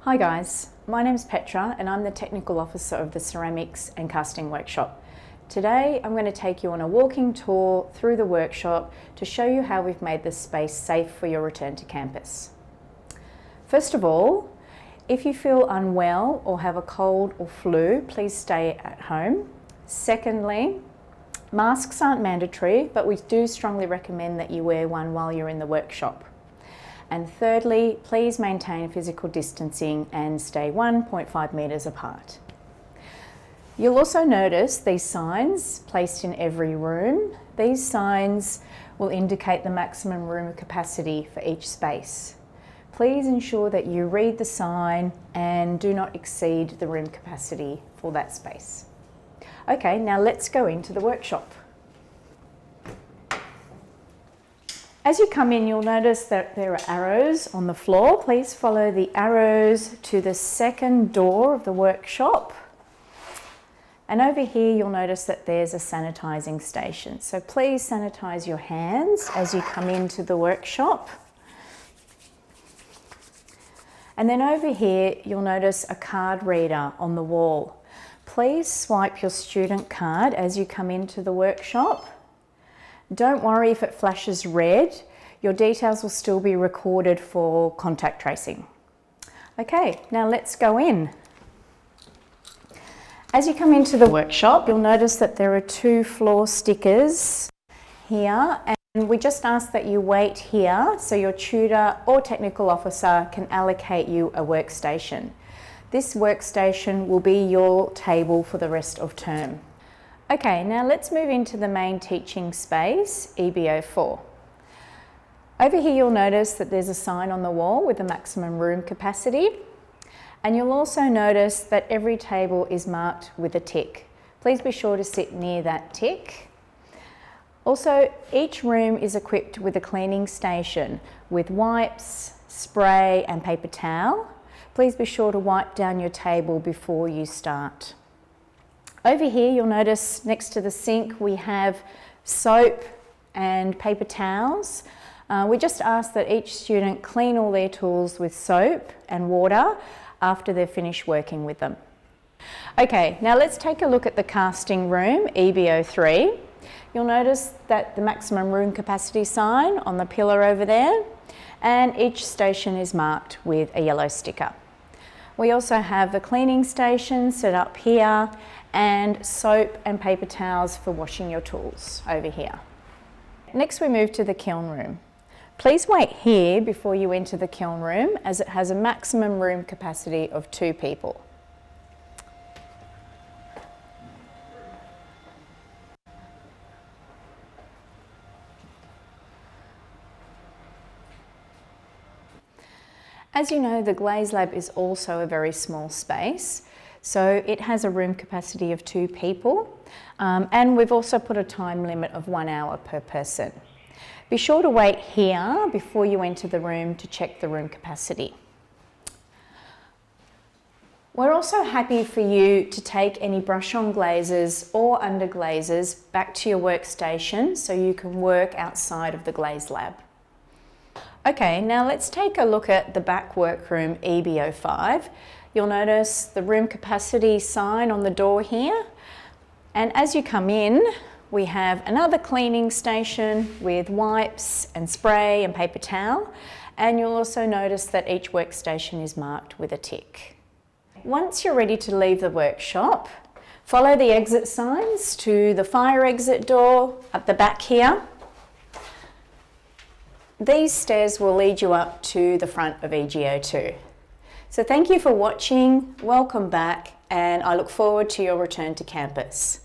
Hi guys, my name's Petra and I'm the Technical Officer of the Ceramics and Casting Workshop. Today I'm going to take you on a walking tour through the workshop to show you how we've made this space safe for your return to campus. First of all, if you feel unwell or have a cold or flu, please stay at home. Secondly, masks aren't mandatory, but we do strongly recommend that you wear one while you're in the workshop. And thirdly, please maintain physical distancing and stay 1.5 metres apart. You'll also notice these signs placed in every room. These signs will indicate the maximum room capacity for each space. Please ensure that you read the sign and do not exceed the room capacity for that space. Okay, now let's go into the workshop. As you come in, you'll notice that there are arrows on the floor. Please follow the arrows to the second door of the workshop. And over here, you'll notice that there's a sanitising station. So please sanitise your hands as you come into the workshop. And then over here, you'll notice a card reader on the wall. Please swipe your student card as you come into the workshop. Don't worry if it flashes red, your details will still be recorded for contact tracing. Okay, now let's go in. As you come into the workshop, you'll notice that there are 2 floor stickers here, and we just ask that you wait here so your tutor or technical officer can allocate you a workstation. This workstation will be your table for the rest of term. Okay, now let's move into the main teaching space, EBO4. Over here you'll notice that there's a sign on the wall with the maximum room capacity, and you'll also notice that every table is marked with a tick. Please be sure to sit near that tick. Also, each room is equipped with a cleaning station with wipes, spray and paper towel. Please be sure to wipe down your table before you start. Over here, you'll notice next to the sink, we have soap and paper towels. We just ask that each student clean all their tools with soap and water after they've finished working with them. Okay, now let's take a look at the casting room, EBO3. You'll notice that the maximum room capacity sign on the pillar over there, and each station is marked with a yellow sticker. We also have the cleaning station set up here and soap and paper towels for washing your tools over here. Next we move to the kiln room. Please wait here before you enter the kiln room as it has a maximum room capacity of 2 people. As you know, the glaze lab is also a very small space. So it has a room capacity of 2 people, and we've also put a time limit of 1 hour per person. Be sure to wait here before you enter the room to check the room capacity. We're also happy for you to take any brush-on glazes or underglazes back to your workstation so you can work outside of the glaze lab. Okay, now let's take a look at the back workroom EBO5. You'll notice the room capacity sign on the door here. And as you come in, we have another cleaning station with wipes and spray and paper towel. And you'll also notice that each workstation is marked with a tick. Once you're ready to leave the workshop, follow the exit signs to the fire exit door at the back here. These stairs will lead you up to the front of EGO2. So thank you for watching, welcome back, and I look forward to your return to campus.